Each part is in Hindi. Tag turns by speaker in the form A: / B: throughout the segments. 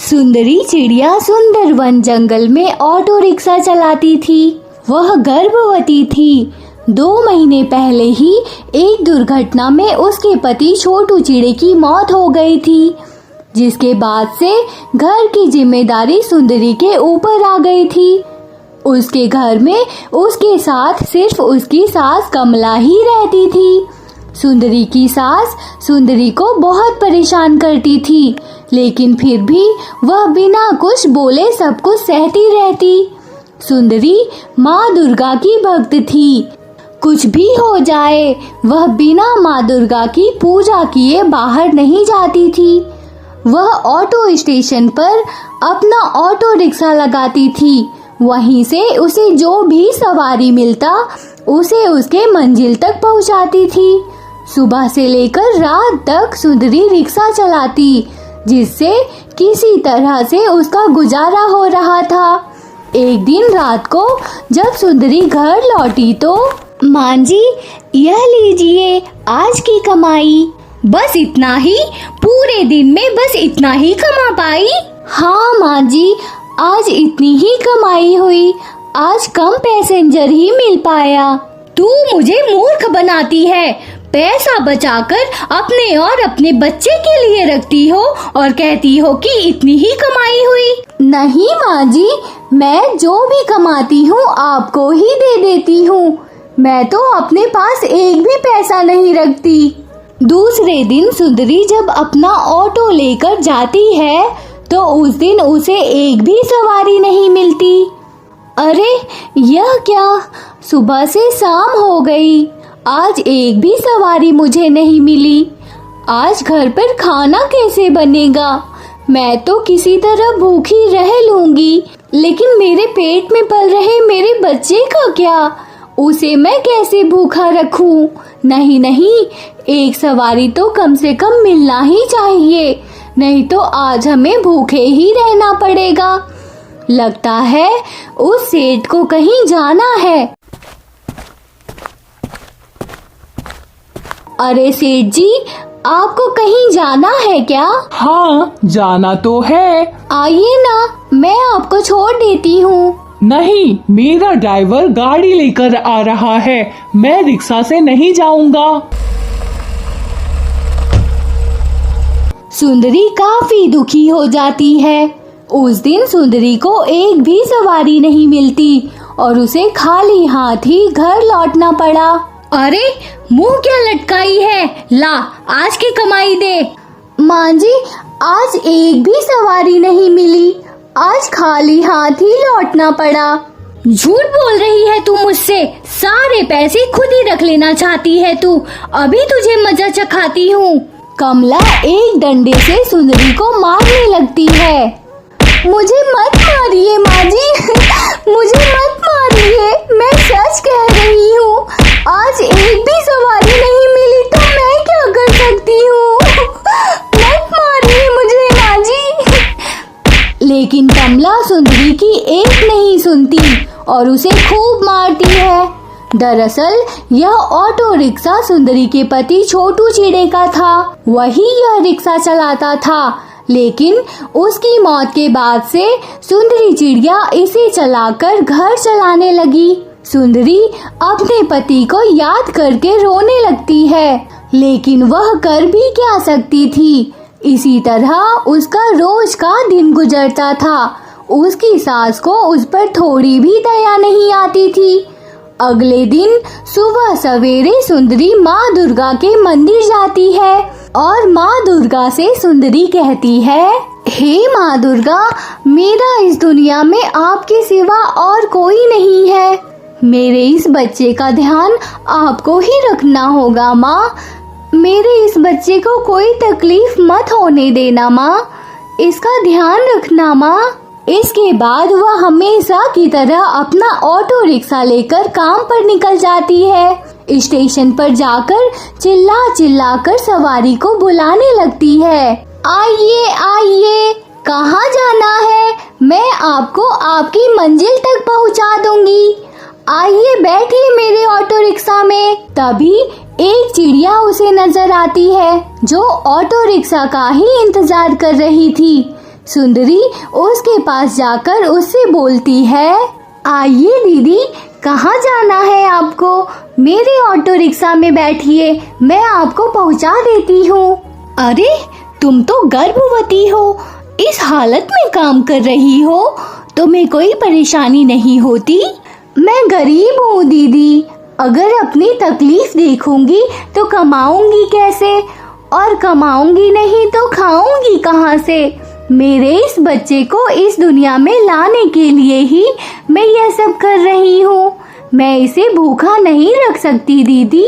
A: सुंदरी चिड़िया सुंदर वन जंगल में ऑटो रिक्शा चलाती थी। वह गर्भवती थी। 2 महीने पहले ही एक दुर्घटना में उसके पति छोटू चिड़े की मौत हो गई थी, जिसके बाद से घर की जिम्मेदारी सुंदरी के ऊपर आ गई थी। उसके घर में उसके साथ सिर्फ उसकी सास कमला ही रहती थी। सुंदरी की सास सुंदरी को बहुत परेशान करती थी, लेकिन फिर भी वह बिना कुछ बोले सब कुछ सहती रहती। सुंदरी माँ दुर्गा की भक्त थी। कुछ भी हो जाए, वह बिना माँ दुर्गा की पूजा किए बाहर नहीं जाती थी। वह ऑटो स्टेशन पर अपना ऑटो रिक्शा लगाती थी। वहीं से उसे जो भी सवारी मिलता उसे उसके मंजिल तक पहुंचाती थी। सुबह से लेकर रात तक सुंदरी रिक्शा चलाती, जिससे किसी तरह से उसका गुजारा हो रहा था। एक दिन रात को जब सुंदरी घर लौटी तो माँ जी, यह लीजिए आज की कमाई। बस इतना ही? पूरे दिन में बस इतना ही कमा पाई? हाँ माँ जी, आज इतनी ही कमाई हुई। आज कम पैसेंजर ही मिल पाया। तू मुझे मूर्ख बनाती है। पैसा बचाकर अपने और अपने बच्चे के लिए रखती हो और कहती हो कि इतनी ही कमाई हुई। नहीं माँ जी, मैं जो भी कमाती हूँ आपको ही दे देती हूँ। मैं तो अपने पास एक भी पैसा नहीं रखती। दूसरे दिन सुंदरी जब अपना ऑटो लेकर जाती है तो उस दिन उसे एक भी सवारी नहीं मिलती। अरे यह क्या, सुबह से शाम हो गई, आज एक भी सवारी मुझे नहीं मिली। आज घर पर खाना कैसे बनेगा? मैं तो किसी तरह भूखी रह लूंगी, लेकिन मेरे पेट में पल रहे मेरे बच्चे का क्या? उसे मैं कैसे भूखा रखूं? नहीं नहीं, एक सवारी तो कम से कम मिलना ही चाहिए, नहीं तो आज हमें भूखे ही रहना पड़ेगा। लगता है उस सेठ को कहीं जाना है। अरे सेठ जी, आपको कहीं जाना है क्या?
B: हाँ, जाना तो है।
A: आइए ना, मैं आपको छोड़ देती हूँ।
B: नहीं, मेरा ड्राइवर गाड़ी लेकर आ रहा है, मैं रिक्शा से नहीं जाऊंगा।
A: सुंदरी काफी दुखी हो जाती है। उस दिन सुंदरी को एक भी सवारी नहीं मिलती और उसे खाली हाथ ही घर लौटना पड़ा। अरे मुंह क्या लटकाई है? ला, आज की कमाई दे। माँ जी, आज एक भी सवारी नहीं मिली, आज खाली हाथ ही लौटना पड़ा। झूठ बोल रही है तू मुझसे। सारे पैसे खुद ही रख लेना चाहती है तू। अभी तुझे मजा चखाती हूँ। कमला एक डंडे से सुंदरी को मारने लगती है। मुझे मत मारिए माँ जी, मुझे मत मारिए, मैं सच कह रही हूँ। आज एक भी सवारी नहीं मिली तो मैं क्या कर सकती हूँ? मत मारिए मुझे माँ जी। लेकिन कमला सुंदरी की एक नहीं सुनती और उसे खूब मारती है। दरअसल यह ऑटो रिक्शा सुंदरी के पति छोटू चिड़े का था। वही यह रिक्शा चलाता था, लेकिन उसकी मौत के बाद से सुंदरी चिड़िया इसे चलाकर घर चलाने लगी। सुंदरी अपने पति को याद करके रोने लगती है, लेकिन वह कर भी क्या सकती थी। इसी तरह उसका रोज का दिन गुजरता था। उसकी सास को उस पर थोड़ी भी दया नहीं आती थी। अगले दिन सुबह सवेरे सुंदरी माँ दुर्गा के मंदिर जाती है और माँ दुर्गा से सुंदरी कहती है, हे माँ दुर्गा, मेरा इस दुनिया में आपके सिवा और कोई नहीं है। मेरे इस बच्चे का ध्यान आपको ही रखना होगा माँ। मेरे इस बच्चे को कोई तकलीफ मत होने देना माँ, इसका ध्यान रखना माँ। इसके बाद वह हमेशा की तरह अपना ऑटो रिक्शा लेकर काम पर निकल जाती है। स्टेशन पर जाकर चिल्ला चिल्ला कर सवारी को बुलाने लगती है। आइए आइए, कहाँ जाना है? मैं आपको आपकी मंजिल तक पहुँचा दूंगी। आइए बैठिए मेरे ऑटो रिक्शा में। तभी एक चिड़िया उसे नजर आती है जो ऑटो रिक्शा का ही इंतजार कर रही थी। सुंदरी उसके पास जाकर उससे बोलती है, आइए दीदी, कहाँ जाना है आपको? मेरे ऑटो रिक्शा में बैठिए, मैं आपको पहुँचा देती हूँ। अरे तुम तो गर्भवती हो, इस हालत में काम कर रही हो, तुम्हें कोई परेशानी नहीं होती? मैं गरीब हूँ दीदी, अगर अपनी तकलीफ देखूंगी तो कमाऊंगी कैसे, और कमाऊंगी नहीं तो खाऊंगी कहाँ से? मेरे इस बच्चे को इस दुनिया में लाने के लिए ही मैं यह सब कर रही हूँ। मैं इसे भूखा नहीं रख सकती दीदी।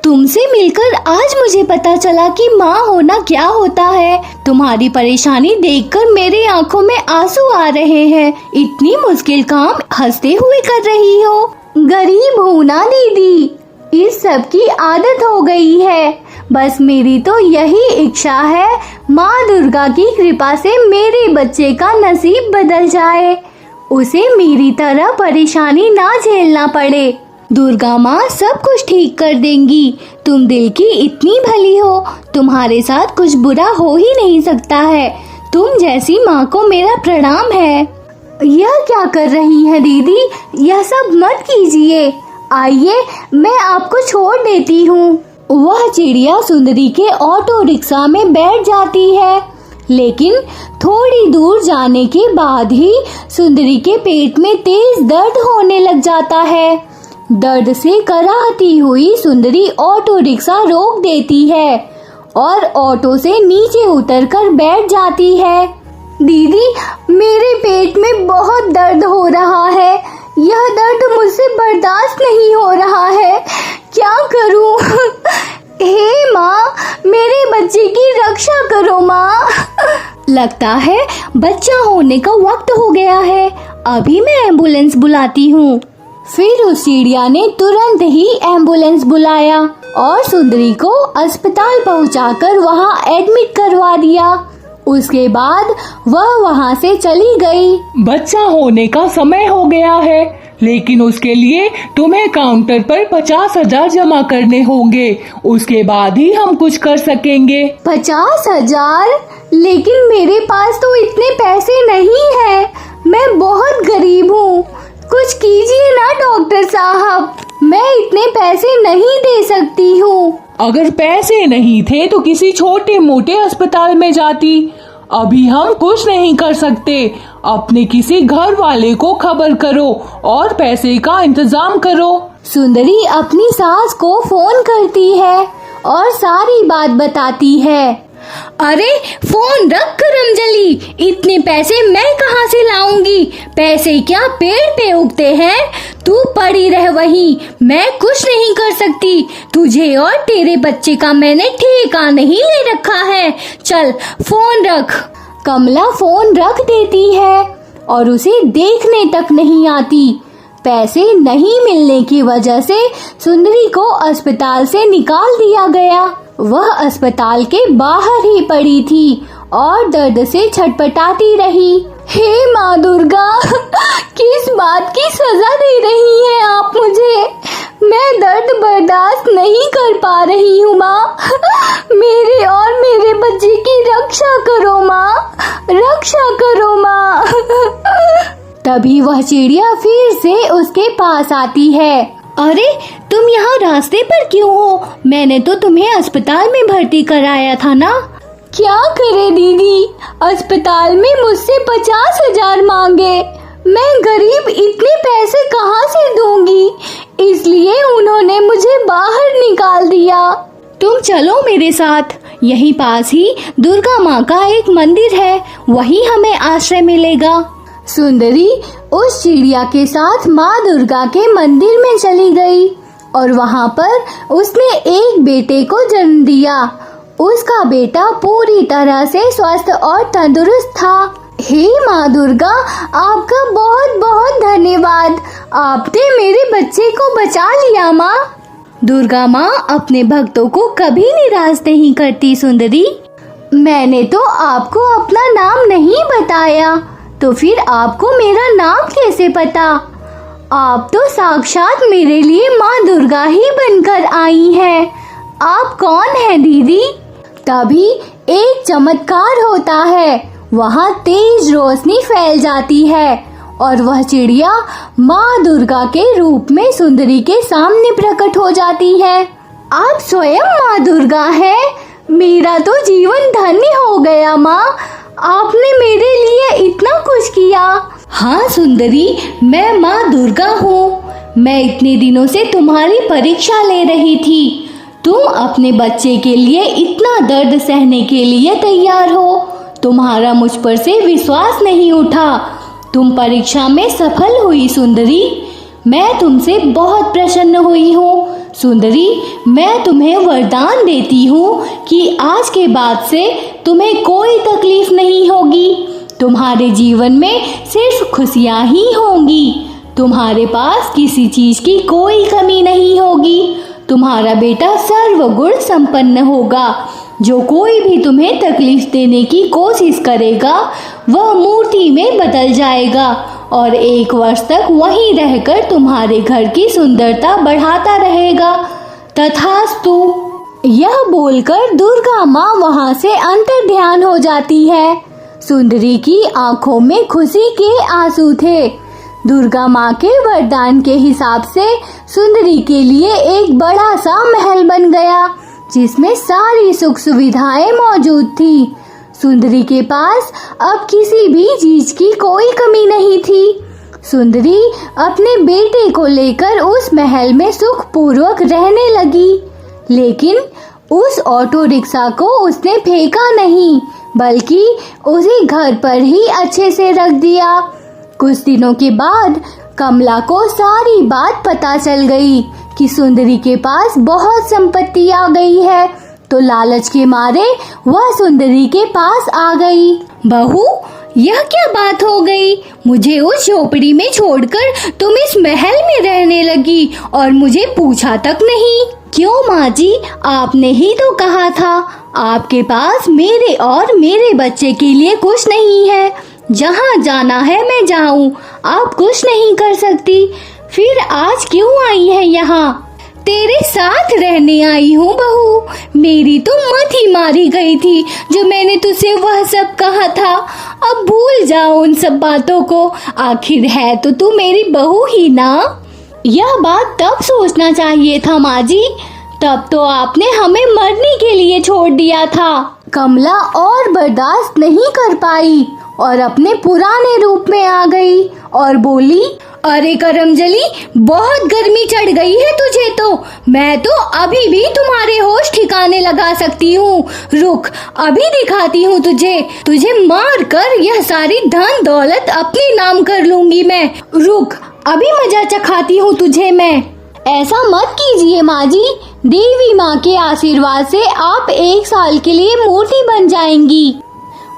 A: तुमसे मिलकर आज मुझे पता चला कि माँ होना क्या होता है। तुम्हारी परेशानी देखकर मेरी आंखों में आंसू आ रहे हैं। इतनी मुश्किल काम हंसते हुए कर रही हो। गरीब हूँ ना दीदी, इस सब की आदत हो गई है। बस मेरी तो यही इच्छा है, माँ दुर्गा की कृपा से मेरे बच्चे का नसीब बदल जाए, उसे मेरी तरह परेशानी ना झेलना पड़े। दुर्गा माँ सब कुछ ठीक कर देंगी। तुम दिल की इतनी भली हो, तुम्हारे साथ कुछ बुरा हो ही नहीं सकता है। तुम जैसी माँ को मेरा प्रणाम है। यह क्या कर रही है दीदी? यह सब मत कीजिए, आइए मैं आपको छोड़ देती हूँ। वह चिड़िया सुंदरी के ऑटो रिक्शा में बैठ जाती है, लेकिन थोड़ी दूर जाने के बाद ही सुंदरी के पेट में तेज दर्द होने लग जाता है। दर्द से कराहती हुई सुंदरी ऑटो रिक्शा रोक देती है और ऑटो से नीचे उतरकर बैठ जाती है। दीदी, मेरे पेट में बहुत दर्द हो रहा है, यह दर्द मुझसे बर्दाश्त नहीं हो रहा है, क्या करूं? हे माँ, मेरे बच्चे की रक्षा करो माँ। लगता है बच्चा होने का वक्त हो गया है, अभी मैं एम्बुलेंस बुलाती हूँ। फिर उस चिड़िया ने तुरंत ही एम्बुलेंस बुलाया और सुंदरी को अस्पताल पहुंचाकर वहां एडमिट करवा दिया। उसके बाद वह वहां से चली गई।
B: बच्चा होने का समय हो गया है, लेकिन उसके लिए तुम्हें काउंटर पर 50,000 जमा करने होंगे, उसके बाद ही हम कुछ कर सकेंगे।
A: 50,000? लेकिन मेरे पास तो इतने पैसे नहीं है, मैं बहुत गरीब हूँ। कुछ कीजिए ना डॉक्टर साहब, मैं इतने पैसे नहीं दे सकती हूँ।
B: अगर पैसे नहीं थे तो किसी छोटे मोटे अस्पताल में जाती। अभी हम कुछ नहीं कर सकते, अपने किसी घर वाले को खबर करो और पैसे का इंतजाम करो।
A: सुंदरी अपनी सास को फोन करती है और सारी बात बताती है। अरे फोन रख करमजली, इतने पैसे मैं कहाँ से लाऊंगी? पैसे क्या पेड़ पे उगते हैं? तू पड़ी रह वहीं, मैं कुछ नहीं कर सकती। तुझे और तेरे बच्चे का मैंने ठेका नहीं ले रखा है, चल फोन रख। कमला फोन रख देती है और उसे देखने तक नहीं आती। पैसे नहीं मिलने की वजह से सुंदरी को अस्पताल से निकाल दिया गया। वह अस्पताल के बाहर ही पड़ी थी और दर्द से छटपटाती रही। हे माँ दुर्गा, किस बात की सजा दे रही हैं आप मुझे? मैं दर्द बर्दाश्त नहीं कर पा रही हूँ माँ। मेरे और मेरे बच्चे की रक्षा करो माँ, रक्षा करो माँ। तभी वह चिड़िया फिर से उसके पास आती है। अरे तुम यहाँ रास्ते पर क्यों हो? मैंने तो तुम्हें अस्पताल में भर्ती कराया था ना। क्या करे दीदी, अस्पताल में मुझसे 50,000 मांगे। मैं गरीब, इतने पैसे कहाँ से दूंगी, इसलिए उन्होंने मुझे बाहर निकाल दिया। तुम चलो मेरे साथ, यहीं पास ही दुर्गा माँ का एक मंदिर है, वहीं हमें आश्रय मिलेगा। सुंदरी उस चिड़िया के साथ माँ दुर्गा के मंदिर में चली गई और वहाँ पर उसने एक बेटे को जन्म दिया। उसका बेटा पूरी तरह से स्वस्थ और तंदुरुस्त था। हे माँ दुर्गा, आपका बहुत बहुत धन्यवाद, आपने मेरे बच्चे को बचा लिया माँ। दुर्गा माँ अपने भक्तों को कभी निराश नहीं करती। सुंदरी, मैंने तो आपको अपना नाम नहीं बताया, तो फिर आपको मेरा नाम कैसे पता? आप तो साक्षात मेरे लिए माँ दुर्गा ही बनकर आई हैं। आप कौन हैं दीदी? तभी एक चमत्कार होता है। वहाँ तेज रोशनी फैल जाती है और वह चिड़िया माँ दुर्गा के रूप में सुंदरी के सामने प्रकट हो जाती है। आप स्वयं माँ दुर्गा हैं? मेरा तो जीवन धन्य हो गया माँ, आपने मेरे लिए इतना कुछ किया। हाँ सुंदरी, मैं माँ दुर्गा हूँ। मैं इतने दिनों से तुम्हारी परीक्षा ले रही थी। तुम अपने बच्चे के लिए इतना दर्द सहने के लिए तैयार हो। तुम्हारा मुझ पर से विश्वास नहीं उठा। तुम परीक्षा में सफल हुई सुंदरी। मैं तुमसे बहुत प्रसन्न हुई हूँ। सुंदरी, मैं तुम्हें वरदान देती हूँ कि आज के बाद से तुम्हें कोई तकलीफ नहीं होगी। तुम्हारे जीवन में सिर्फ खुशियाँ ही होंगी। तुम्हारे पास किसी चीज की कोई कमी नहीं होगी। तुम्हारा बेटा सर्वगुण संपन्न होगा। जो कोई भी तुम्हें तकलीफ देने की कोशिश करेगा वह मूर्ति में बदल जाएगा और 1 वर्ष तक वहीं रहकर तुम्हारे घर की सुंदरता बढ़ाता रहेगा। तथास्तु। यह बोलकर दुर्गा माँ वहाँ से अंतर्ध्यान हो जाती है। सुंदरी की आंखों में खुशी के आंसू थे। दुर्गा माँ के वरदान के हिसाब से सुंदरी के लिए एक बड़ा सा महल बन गया जिसमें सारी सुख सुविधाएं मौजूद थी। सुंदरी के पास अब किसी भी चीज की कोई कमी नहीं थी। सुंदरी अपने बेटे को लेकर उस महल में सुखपूर्वक रहने लगी। लेकिन उस ऑटो रिक्शा को उसने फेंका नहीं, बल्कि उसे घर पर ही अच्छे से रख दिया। कुछ दिनों के बाद कमला को सारी बात पता चल गई कि सुंदरी के पास बहुत संपत्ति आ गई है, तो लालच के मारे वह सुंदरी के पास आ गई। बहू, यह क्या बात हो गई? मुझे उस झोपड़ी में छोड़कर तुम इस महल में रहने लगी और मुझे पूछा तक नहीं। क्यों माँ जी, आपने ही तो कहा था आपके पास मेरे और मेरे बच्चे के लिए कुछ नहीं है। जहाँ जाना है मैं जाऊँ, आप कुछ नहीं कर सकती। फिर आज क्यों आई है यहाँ? तेरे साथ रहने आई हूँ बहू। मेरी तो मत ही मारी गई थी जो मैंने तुझसे वह सब कहा था। अब भूल जाओ उन सब बातों को। आखिर है तो तू मेरी बहू ही ना। यह बात तब सोचना चाहिए था माँ जी। तब तो आपने हमें मरने के लिए छोड़ दिया था। कमला और बर्दाश्त नहीं कर पाई और अपने पुराने रूप में आ गई और बोली, अरे करमजली, बहुत गर्मी चढ़ गई है तुझे तो। मैं तो अभी भी तुम्हारे होश ठिकाने लगा सकती हूँ। रुक, अभी दिखाती हूँ तुझे मार कर यह सारी धन दौलत अपने नाम कर लूंगी मैं। रुक, अभी मजा चखाती हूँ तुझे मैं। ऐसा मत कीजिए माँ जी। देवी माँ के आशीर्वाद से आप 1 साल के लिए मूर्ति बन जाएंगी।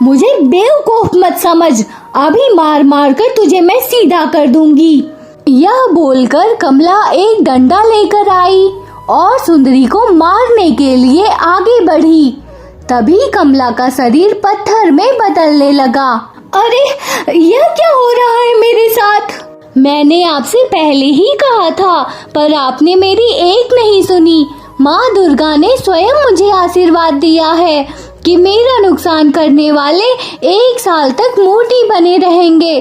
A: मुझे बेवकूफ मत समझ। अभी मार मार कर तुझे मैं सीधा कर दूंगी। यह बोलकर कमला एक डंडा लेकर आई और सुंदरी को मारने के लिए आगे बढ़ी। तभी कमला का शरीर पत्थर में बदलने लगा। अरे, यह क्या हो रहा है मेरे साथ? मैंने आपसे पहले ही कहा था, पर आपने मेरी एक नहीं सुनी। माँ दुर्गा ने स्वयं मुझे आशीर्वाद दिया है कि मेरा नुकसान करने वाले 1 साल तक मूर्ति बने रहेंगे।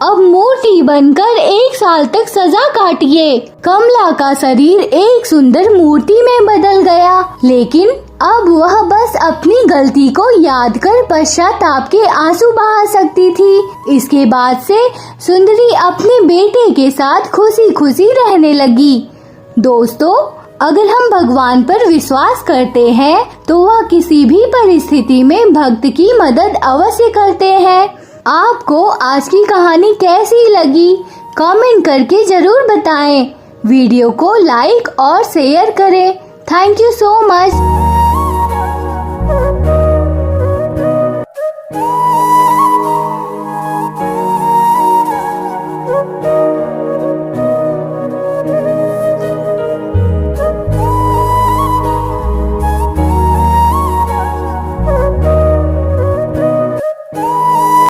A: अब मूर्ति बनकर 1 साल तक सजा काटिए। कमला का शरीर एक सुंदर मूर्ति में बदल गया, लेकिन अब वह बस अपनी गलती को याद कर पश्चाताप के आंसू बहा सकती थी। इसके बाद से सुंदरी अपने बेटे के साथ खुशी खुशी रहने लगी। दोस्तों, अगर हम भगवान पर विश्वास करते हैं तो वह किसी भी परिस्थिति में भक्त की मदद अवश्य करते हैं। आपको आज की कहानी कैसी लगी? कमेंट करके जरूर बताएं। वीडियो को लाइक और शेयर करें। Thank you so much.